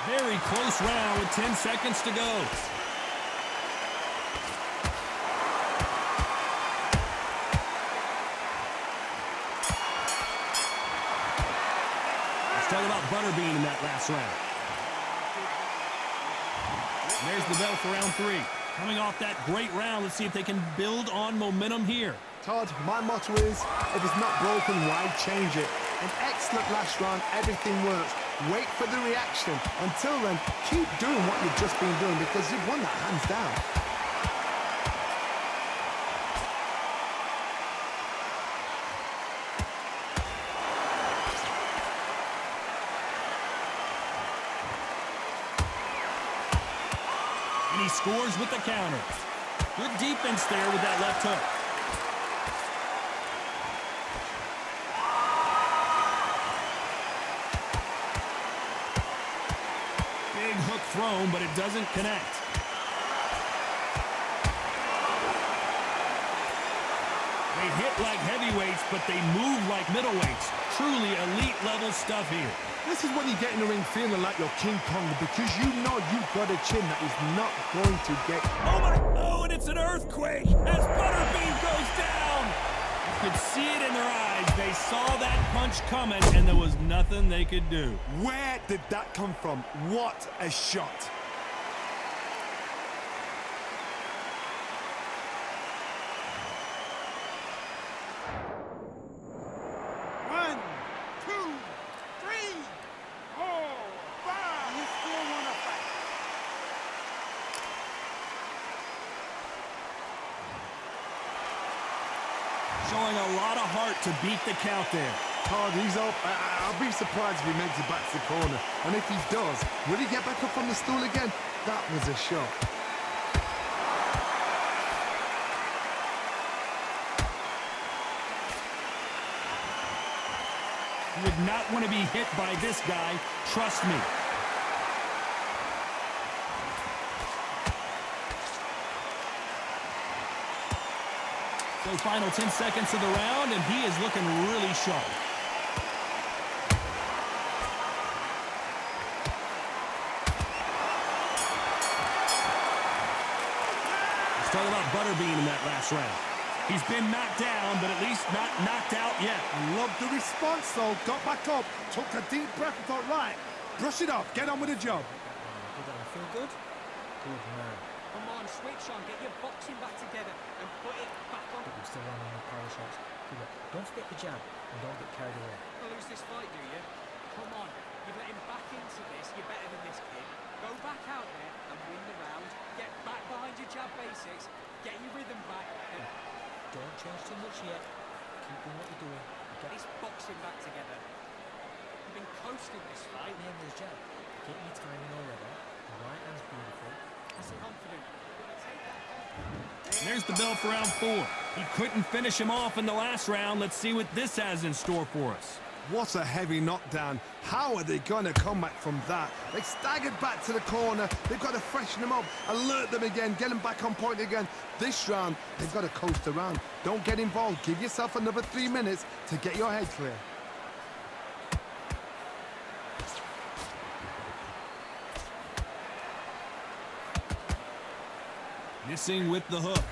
Very close round with 10 seconds to go. Let's talk about Butterbean in that last round. There's the bell for round 3. Coming off that great round, let's see if they can build on momentum here. Todd, my motto is, if it's not broken, why change it? An excellent last round, everything works. Wait for the reaction. Until then, keep doing what you've just been doing because you've won that hands down. And he scores with the counter. Good defense there with that left hook. Big hook thrown, but it doesn't connect. They hit like heavyweights, but they move like middleweights. Truly elite level stuff here. This is when you get in the ring feeling like you're King Kong because you know you've got a chin that is not going to get... Oh my... Oh, and it's an earthquake as Butterbean goes down. You could see it in their eyes. They saw that punch coming, and there was nothing they could do. Where did that come from? What a shot. Showing a lot of heart to beat the count there. Todd, he's up. I'll be surprised if he makes it back to the corner. And if he does, will he get back up on the stool again? That was a shot. You would not want to be hit by this guy. Trust me. So final 10 seconds of the round, and he is looking really sharp. Let's talk about Butterbean in that last round. He's been knocked down, but at least not knocked out yet. I love the response, though. Got back up, took a deep breath and thought, right, brush it off, get on with the job. Did that feel good? Good man. Come on, switch on, get your boxing back together and put it back on. But you're still running on power shots. Don't forget the jab and don't get carried away. You'll lose this fight, do you? Come on, you've let him back into this. You're better than this kid. Go back out there and win the round. Get back behind your jab basics. Get your rhythm back. And don't change too much yet. Keep doing what you're doing. get this boxing back together. You've been coasting this fight. Name this jab. Getting your timing already. The right hand's beautiful. That's confident. There's the bell for round 4. He couldn't finish him off in the last round. Let's see what this has in store for us. What a heavy knockdown. How are they going to come back from that? They staggered back to the corner. They've got to freshen them up, alert them again, get them back on point again. This round, they've got to coast around. Don't get involved. Give yourself another 3 minutes to get your head clear. Missing with the hook.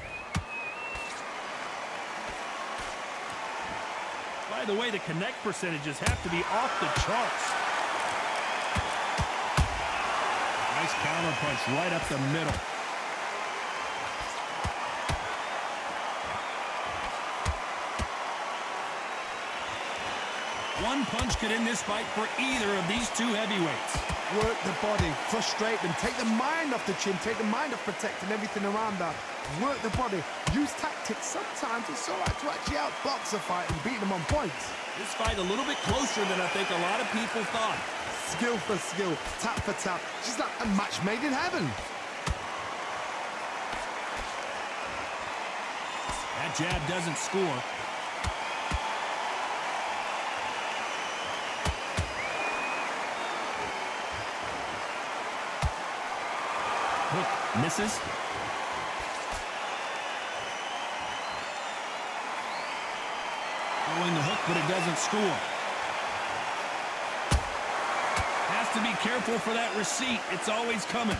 By the way, the connect percentages have to be off the charts. Nice counter punch right up the middle. One punch could end this fight for either of these two heavyweights. Work the body, frustrate them, take the mind off the chin, take the mind off protecting everything around that. Work the body, use tactics. Sometimes it's all right to actually outbox a fight and beat them on points. This fight a little bit closer than I think a lot of people thought. Skill for skill, tap for tap, just like a match made in heaven. That jab doesn't score. Hook misses. Throwing the hook, but it doesn't score. Has has to be careful for that receipt. It's always coming.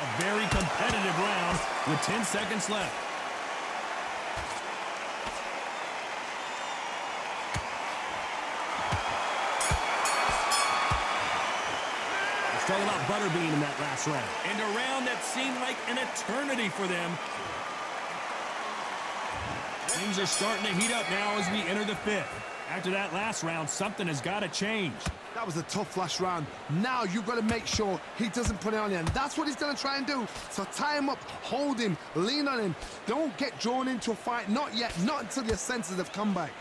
A very competitive round with 10 seconds left. It's all about Butterbean in that last round. And a round that seemed like an eternity for them. Things are starting to heat up now as we enter the fifth. After that last round, something has got to change. That was a tough last round. Now you've got to make sure he doesn't put it on you, and that's what he's going to try and do. So tie him up, hold him, lean on him. Don't get drawn into a fight. Not yet. Not until your senses have come back.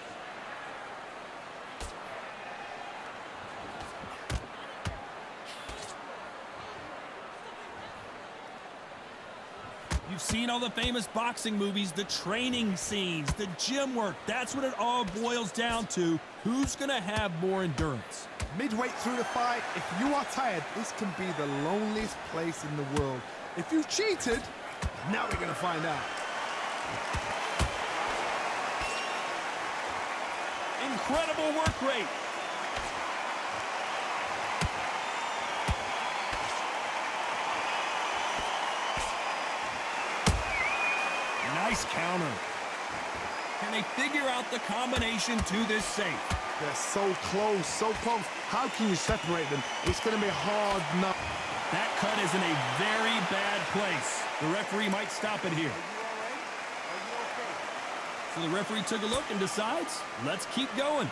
You've seen all the famous boxing movies, the training scenes, the gym work. That's what it all boils down to. Who's going to have more endurance? Midway through the fight, if you are tired, this can be the loneliest place in the world. If you cheated, now we're going to find out. Incredible work rate. Nice counter. Can they figure out the combination to this safe? They're so close, so close. How can you separate them? It's going to be hard enough. That cut is in a very bad place. The referee might stop it here. So the referee took a look and decides, let's keep going.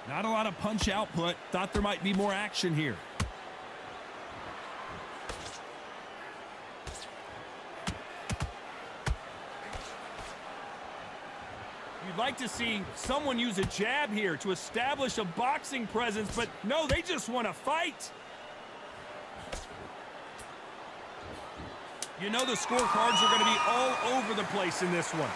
Not a lot of punch output. Thought there might be more action here. You'd like to see someone use a jab here to establish a boxing presence, but no, they just want to fight. You know the scorecards are going to be all over the place in this one.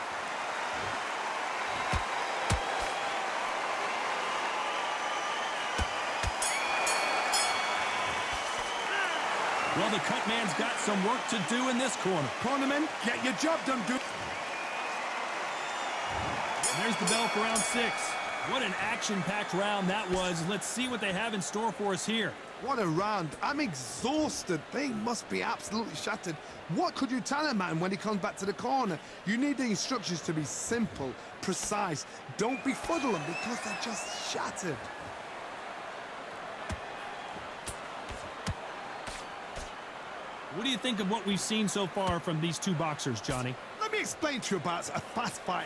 Well, the cut man's got some work to do in this corner. Cornerman, get your job done, dude. There's the bell for round 6. What an action-packed round that was. Let's see what they have in store for us here. What a round. I'm exhausted. They must be absolutely shattered. What could you tell a man when he comes back to the corner? You need the instructions to be simple, precise. Don't befuddle them because they're just shattered. What do you think of what we've seen so far from these two boxers, Johnny? Let me explain to you about a fast fight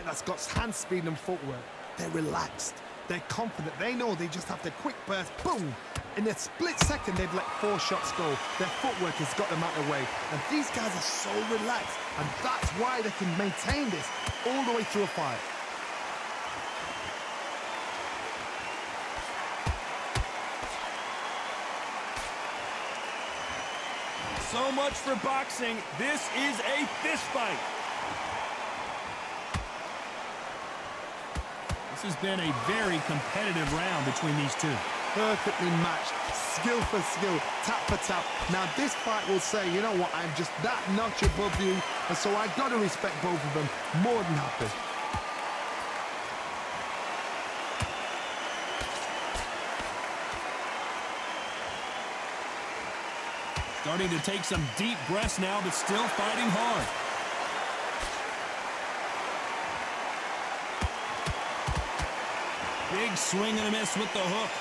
that's got hand speed and footwork. They're relaxed. They're confident. They know they just have to quick burst, boom. In a split second, they've let 4 shots go. Their footwork has got them out of the way. And these guys are so relaxed. And that's why they can maintain this all the way through a fight. So much for boxing. This is a fist fight. This has been a very competitive round between these two. Perfectly matched, skill for skill, tap for tap. Now this fight will say, you know what, I'm just that notch above you, and so I've got to respect both of them more than happy. Starting to take some deep breaths now, but still fighting hard. Big swing and a miss with the hook.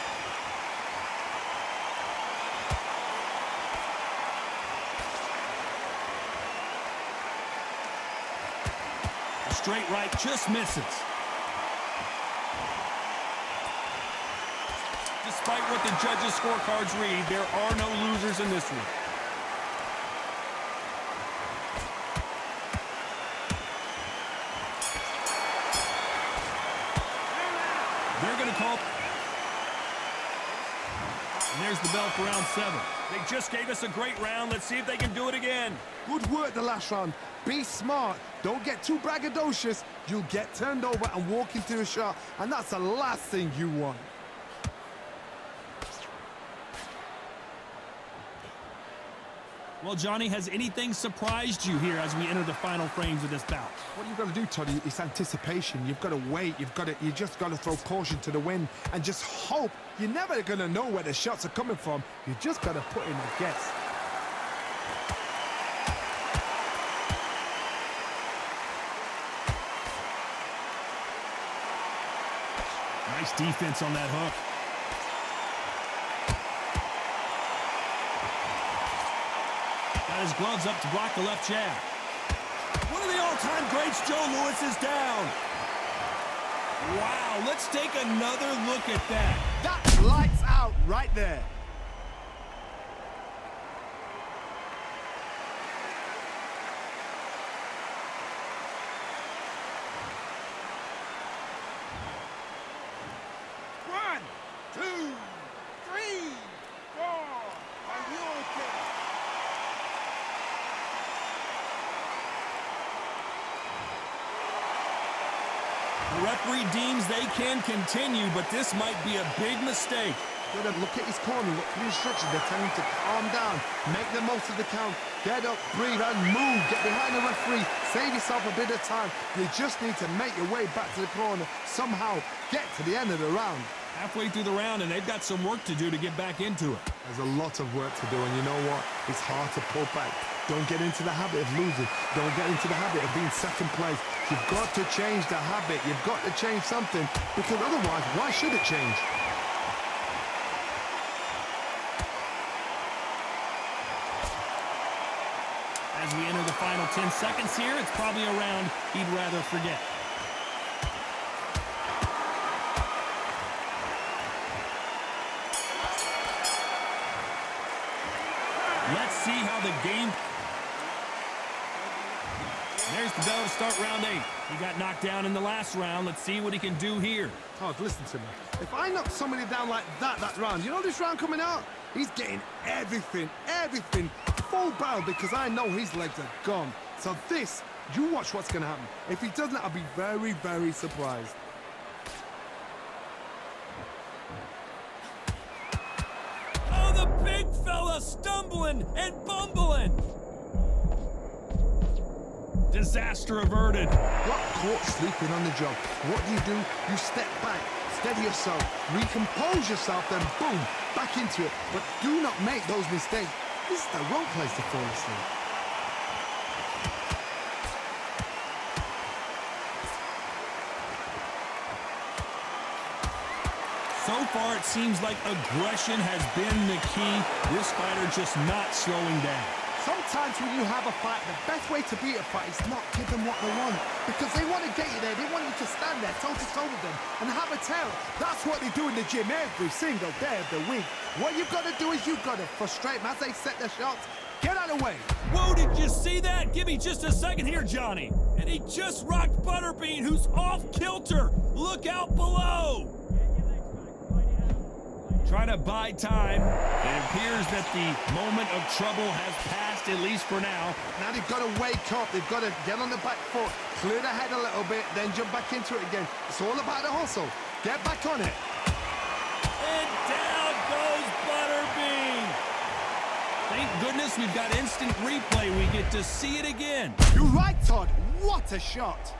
A straight right just misses. Despite what the judges' scorecards read, there are no losers in this one. They're going to call. And there's the bell for round 7. They just gave us a great round. Let's see if they can do it again. Good work the last round. Be smart. Don't get too braggadocious. You'll get turned over and walk into a shot, and that's the last thing you want. Well, Johnny, has anything surprised you here as we enter the final frames of this bout? What you've got to do, Toddy, is anticipation. You've got to wait. You just got to throw caution to the wind and just hope. You're never going to know where the shots are coming from. You just got to put in a guess. Nice defense on that hook. Got his gloves up to block the left jab. One of the all-time greats, Joe Louis, is down. Wow, let's take another look at that. That's lights out right there. One, two, three, four. Are you okay? The referee deems they can continue, but this might be a big mistake. Got to look at his corner, look for the instructions. They're telling him to calm down, make the most of the count, get up, breathe, and move. Get behind the referee, save yourself a bit of time. You just need to make your way back to the corner, somehow get to the end of the round. Halfway through the round, and they've got some work to do to get back into it. There's a lot of work to do, and you know what? It's hard to pull back. Don't get into the habit of losing. Don't get into the habit of being second place. You've got to change the habit. You've got to change something, because otherwise, why should it change? As we enter the final 10 seconds here, it's probably a round he'd rather forget. Let's see how the game... There's the bell to start round 8. He got knocked down in the last round. Let's see what he can do here. Todd, listen to me. If I knock somebody down like that round, you know this round coming out? He's getting everything, full barrel, because I know his legs are gone. So this, you watch what's going to happen. If he doesn't, I'll be very, very surprised. Oh, the big fella stumbling and bumbling. Disaster averted. Got caught sleeping on the job. What do? You step back, steady yourself, recompose yourself, then boom, back into it. But do not make those mistakes. This is the wrong place to fall asleep. So far, it seems like aggression has been the key. This fighter just not slowing down. Sometimes when you have a fight, the best way to beat a fight is not give them what they want. Because they want to get you there. They want you to stand there toe-to-toe with them and have a tell. That's what they do in the gym every single day of the week. What you've got to do is you've got to frustrate them as they set their shots. Get out of the way. Whoa, did you see that? Give me just a second here, Johnny. And he just rocked Butterbean, who's off kilter. Look out below. Trying to buy time. It appears that the moment of trouble has passed, at least for now. Now they've got to wake up. They've got to get on the back foot, clear the head a little bit, then jump back into it again. It's all about the hustle. Get back on it. And down goes Butterbean. Thank goodness we've got instant replay. We get to see it again. You're right, Todd. What a shot.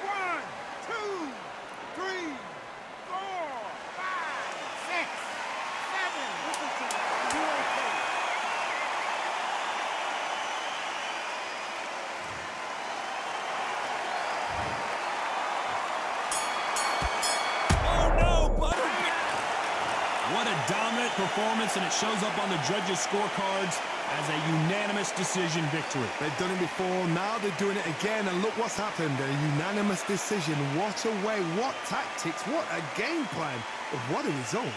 One, two, three, four, five, six, seven. Listen to me. Are you okay? Oh no, Butterbean! What a dominant performance, and it shows up on the judges' scorecards as a unanimous decision victory. They've done it before, now they're doing it again, and look what's happened. A unanimous decision. What a way, what tactics, what a game plan. But what a result.